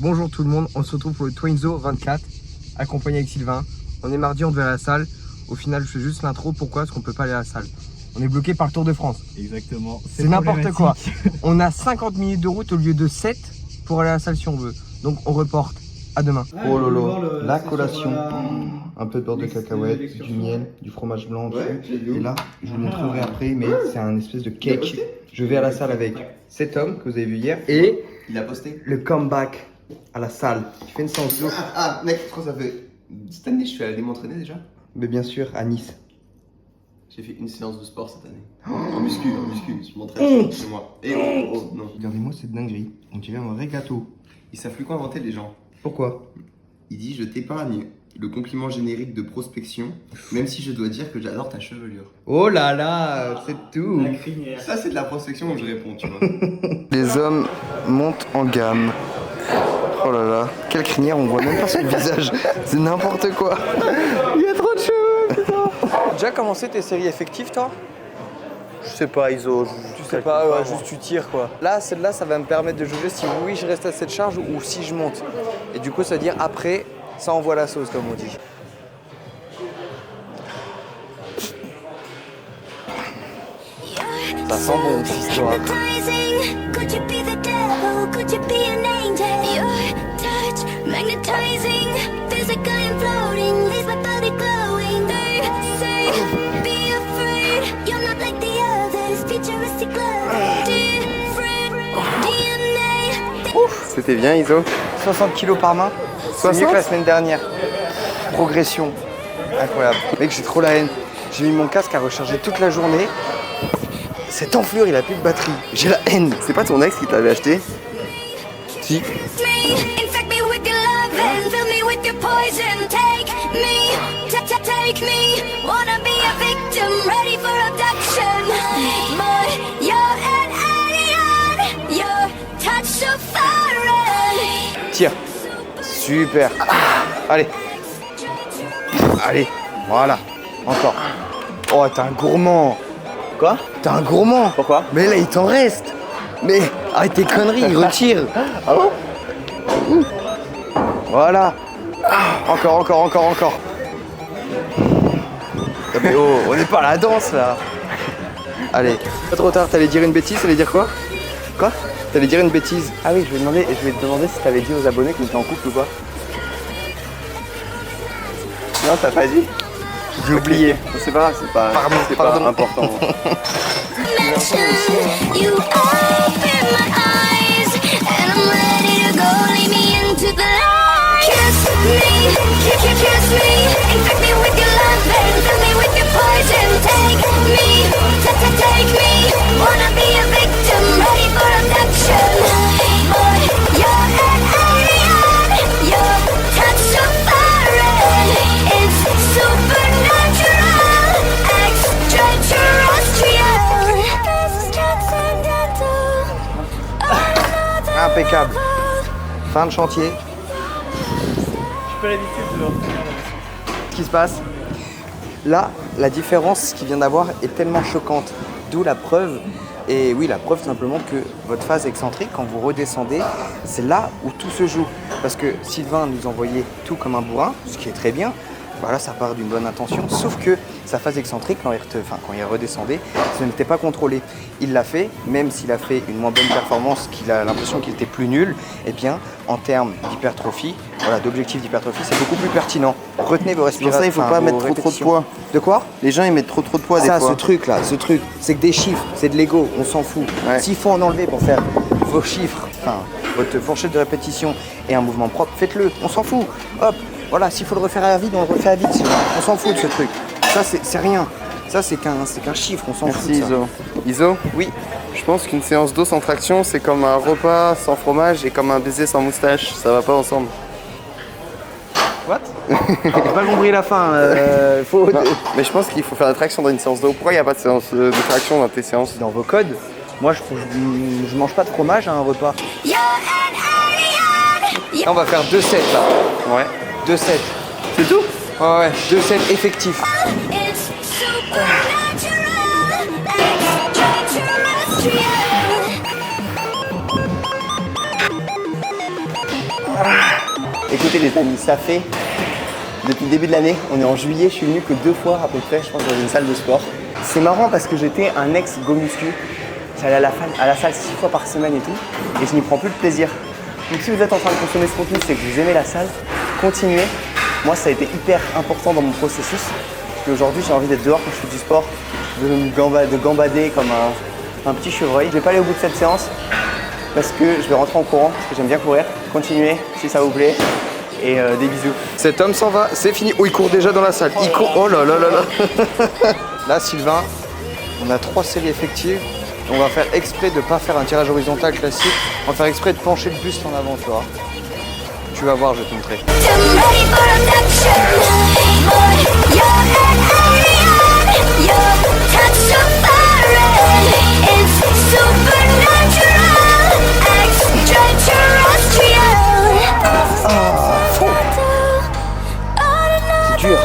Bonjour tout le monde, on se retrouve pour le Twinzo 24, accompagné avec Sylvain. On est mardi, on devait aller à la salle. Au final, je fais juste l'intro. Pourquoi? Parce qu'on peut pas aller à la salle. On est bloqué par le Tour de France. Exactement. C'est n'importe quoi. On a 50 minutes de route au lieu de 7 pour aller à la salle si on veut. Donc on reporte. À demain. Oh lolo, la collation. Un peu de beurre de cacahuète, du miel, du fromage blanc dessus. Et là, je vous montrerai après, mais c'est un espèce de cake. Je vais à la salle avec cet homme que vous avez vu hier et il a posté le comeback à la salle. Tu fais une séance d'eau. Ah mec, je crois que ça fait cette année je suis allé m'entraîner déjà. Mais bien sûr, à Nice. J'ai fait une séance de sport cette année. En muscu, je m'entraîne chez moi. Et non. Regardez-moi cette dinguerie. On dirait un vrai gâteau. Ils savent plus quoi inventer les gens. Pourquoi? Il dit je t'épargne le compliment générique de prospection, même si je dois dire que j'adore ta chevelure. Oh là là, c'est tout. Ça c'est de la prospection où je réponds, tu vois. Les hommes montent en gamme. Oh là là, quelle crinière, on voit même pas son visage. C'est n'importe quoi. Il y a trop de cheveux, putain. Déjà commencé tes séries effectives, toi? Je sais pas, Iso. Tu sais pas, ouais, juste tu tires quoi. Là, celle-là, ça va me permettre de juger si oui, je reste à cette charge ou si je monte. Et du coup, ça veut dire après, ça envoie la sauce, comme on dit. Ça sent bon, cette histoire. C'était bien Iso. 60 kilos par main, c'est mieux que la semaine dernière. Progression. Incroyable. Mec, j'ai trop la haine. J'ai mis mon casque à recharger toute la journée. Cette enflure, il a plus de batterie. J'ai la haine. C'est pas ton ex qui t'avait acheté? Si. Tire. Super. Allez. Allez. Voilà. Encore. Oh, t'es un gourmand. Quoi? T'es un gourmand. Pourquoi? Mais là, il t'en reste. Mais arrête tes conneries, il retire. Ah bon? Voilà. Encore. Ah, mais oh, on n'est pas à la danse là. Allez. Pas trop tard, t'allais dire une bêtise, t'allais dire quoi? Quoi? T'allais dire une bêtise. Ah oui, je vais te demander si t'avais dit aux abonnés qu'on était en couple ou pas. Non, t'as pas dit? J'ai oublié. C'est pas grave, c'est pas important. Impeccable. Fin de chantier. Je peux l'habitude de leur faire. Ce qui se passe là, la différence qu'il vient d'avoir est tellement choquante. D'où la preuve. Et oui, la preuve simplement que votre phase excentrique, quand vous redescendez, c'est là où tout se joue. Parce que Sylvain nous envoyait tout comme un bourrin, ce qui est très bien. Voilà, ça part d'une bonne intention. Sauf que sa phase excentrique, quand il redescendait, ce n'était pas contrôlé. Il l'a fait, même s'il a fait une moins bonne performance, qu'il a l'impression qu'il était plus nul, eh bien, en termes d'hypertrophie, voilà, d'objectif d'hypertrophie, c'est beaucoup plus pertinent. Retenez vos respirations. Pour ça, il faut pas mettre trop de poids. De quoi? Les gens ils mettent trop de poids des fois. Ce truc, c'est que des chiffres, c'est de l'ego, on s'en fout. Ouais. S'il faut en enlever pour faire vos chiffres, votre fourchette de répétition et un mouvement propre, faites-le, on s'en fout. Hop, voilà, s'il faut le refaire à vide, on le refait à vide, on s'en fout de ce truc. Ça, c'est rien. Ça, c'est qu'un chiffre, on s'en fout. Merci Iso. Iso? Oui. Je pense qu'une séance d'eau sans traction, c'est comme un repas sans fromage et comme un baiser sans moustache. Ça va pas ensemble. What? J'ai pas compris la fin. Faut... Non, mais je pense qu'il faut faire la traction dans une séance d'eau. Pourquoi il n'y a pas de séance de traction dans tes séances? Dans vos codes, moi je mange pas de fromage à un repas. Là, on va faire 2 sets là. Ouais. 2 sets. C'est tout? Ouais, 2 sets effectifs. Écoutez les amis, ça fait depuis le début de l'année, on est en juillet, je suis venu que 2 fois à peu près, je pense, dans une salle de sport. C'est marrant parce que j'étais un ex-go muscu. J'allais à la salle 6 fois par semaine et tout, et je n'y prends plus de plaisir. Donc si vous êtes en train de consommer ce contenu, c'est que vous aimez la salle, continuez. Moi, ça a été hyper important dans mon processus. Parce qu'aujourd'hui, j'ai envie d'être dehors quand je fais du sport, de gambader comme un petit chevreuil. Je vais pas aller au bout de cette séance parce que je vais rentrer en courant, parce que j'aime bien courir. Continuez si ça vous plaît. Et des bisous. Cet homme s'en va, c'est fini. Oh, il court déjà dans la salle. Il court. Oh là là là là. Là, Sylvain, on a 3 séries effectives. On va faire exprès de ne pas faire un tirage horizontal classique. On va faire exprès de pencher le buste en avant, tu vois. Tu vas voir, je vais te montrer. C'est dur,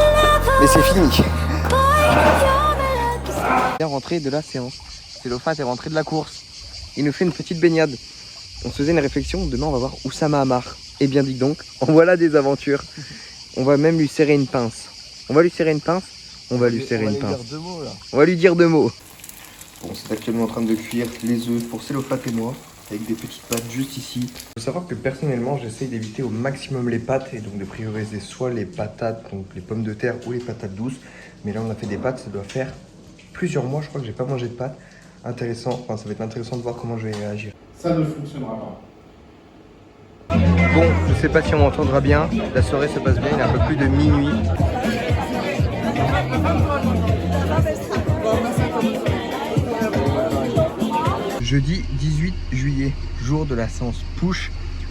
mais c'est fini. Bien rentré de la séance. Célophane est rentré de la course. Il nous fait une petite baignade. On se faisait une réflexion, demain on va voir Oussama Hamar. Eh bien dis donc, en voilà des aventures. On va même lui serrer une pince. On va lui serrer une pince, on va lui serrer une pince. On va lui dire 2 mots. Bon, c'est actuellement en train de cuire les œufs pour Célophane et moi, avec des petites pâtes juste ici. Il faut savoir que personnellement, j'essaye d'éviter au maximum les pâtes et donc de prioriser soit les patates, donc les pommes de terre ou les patates douces. Mais là, on a fait des pâtes, ça doit faire plusieurs mois, je crois que j'ai pas mangé de pâtes. Intéressant, enfin ça va être intéressant de voir comment je vais réagir. Ça ne fonctionnera pas. Bon, je sais pas si on m'entendra bien, la soirée se passe bien, il est un peu plus de minuit. Jeudi 18 juillet, jour de la séance push.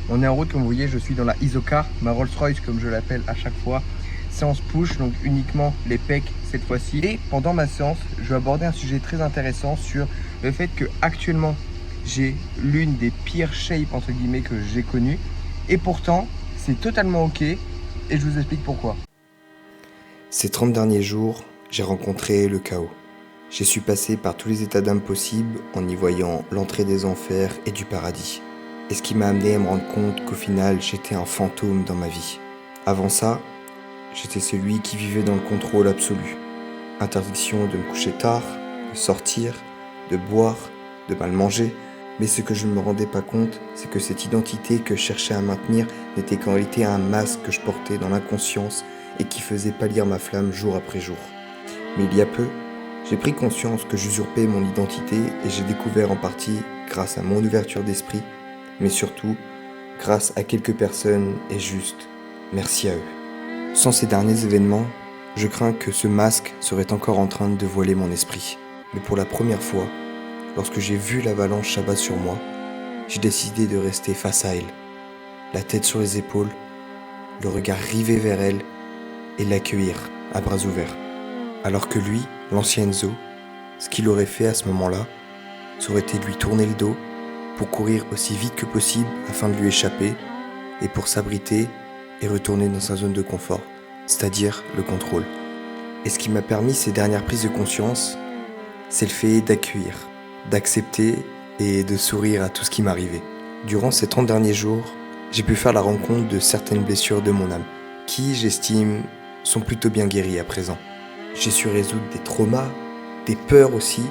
On est en route, comme vous voyez, je suis dans la Isocar, ma Rolls Royce comme je l'appelle à chaque fois. Séance push, donc uniquement les pecs cette fois-ci. Et pendant ma séance, je vais aborder un sujet très intéressant sur le fait que actuellement j'ai l'une des pires shapes entre guillemets que j'ai connues. Et pourtant, c'est totalement ok et je vous explique pourquoi. Ces 30 derniers jours, j'ai rencontré le chaos. J'ai su passer par tous les états d'âme possibles en y voyant l'entrée des enfers et du paradis. Et ce qui m'a amené à me rendre compte qu'au final, j'étais un fantôme dans ma vie. Avant ça, j'étais celui qui vivait dans le contrôle absolu. Interdiction de me coucher tard, de sortir, de boire, de mal manger. Mais ce que je ne me rendais pas compte, c'est que cette identité que je cherchais à maintenir n'était qu'en réalité un masque que je portais dans l'inconscience et qui faisait pâlir ma flamme jour après jour. Mais il y a peu, j'ai pris conscience que j'usurpais mon identité et j'ai découvert en partie, grâce à mon ouverture d'esprit, mais surtout, grâce à quelques personnes et juste, merci à eux. Sans ces derniers événements, je crains que ce masque serait encore en train de dévoiler mon esprit. Mais pour la première fois, lorsque j'ai vu l'avalanche s'abattre sur moi, j'ai décidé de rester face à elle, la tête sur les épaules, le regard rivé vers elle et l'accueillir à bras ouverts. Alors que lui, l'ancien Enzo, ce qu'il aurait fait à ce moment-là, ça aurait été de lui tourner le dos pour courir aussi vite que possible afin de lui échapper et pour s'abriter et retourner dans sa zone de confort, c'est-à-dire le contrôle. Et ce qui m'a permis ces dernières prises de conscience, c'est le fait d'accueillir, d'accepter et de sourire à tout ce qui m'arrivait. Durant ces 30 derniers jours, j'ai pu faire la rencontre de certaines blessures de mon âme, qui, j'estime, sont plutôt bien guéries à présent. J'ai su résoudre des traumas, des peurs aussi,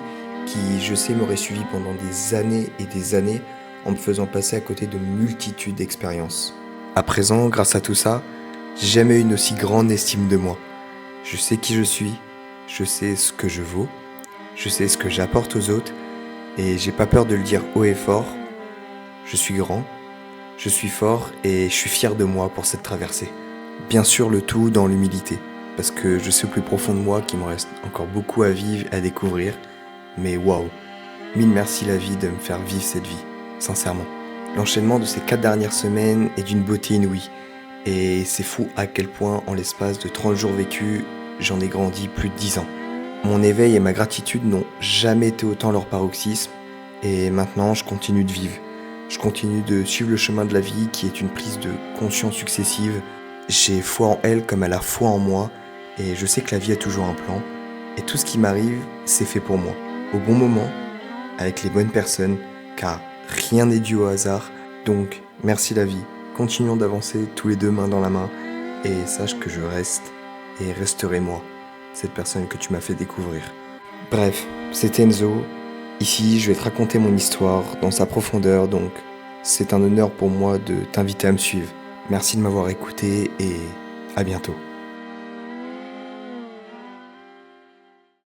qui, je sais, m'auraient suivi pendant des années et des années en me faisant passer à côté de multitudes d'expériences. À présent, grâce à tout ça, j'ai jamais eu une aussi grande estime de moi. Je sais qui je suis, je sais ce que je vaux, je sais ce que j'apporte aux autres, et j'ai pas peur de le dire haut et fort. Je suis grand, je suis fort et je suis fier de moi pour cette traversée. Bien sûr, le tout dans l'humilité, parce que je sais au plus profond de moi qu'il me reste encore beaucoup à vivre, à découvrir. Mais waouh, mille merci la vie de me faire vivre cette vie, sincèrement. L'enchaînement de ces 4 dernières semaines est d'une beauté inouïe. Et c'est fou à quel point, en l'espace de 30 jours vécus, j'en ai grandi plus de 10 ans. Mon éveil et ma gratitude n'ont jamais été autant leur paroxysme. Et maintenant, je continue de vivre. Je continue de suivre le chemin de la vie qui est une prise de conscience successive. J'ai foi en elle comme elle a foi en moi. Et je sais que la vie a toujours un plan. Et tout ce qui m'arrive, c'est fait pour moi. Au bon moment, avec les bonnes personnes, car rien n'est dû au hasard. Donc, merci la vie Continuons d'avancer tous les deux main dans la main et sache que je reste et resterai moi, cette personne que tu m'as fait découvrir. Bref, c'est Enzo. Ici, je vais te raconter mon histoire dans sa profondeur, donc c'est un honneur pour moi de t'inviter à me suivre. Merci de m'avoir écouté et à bientôt.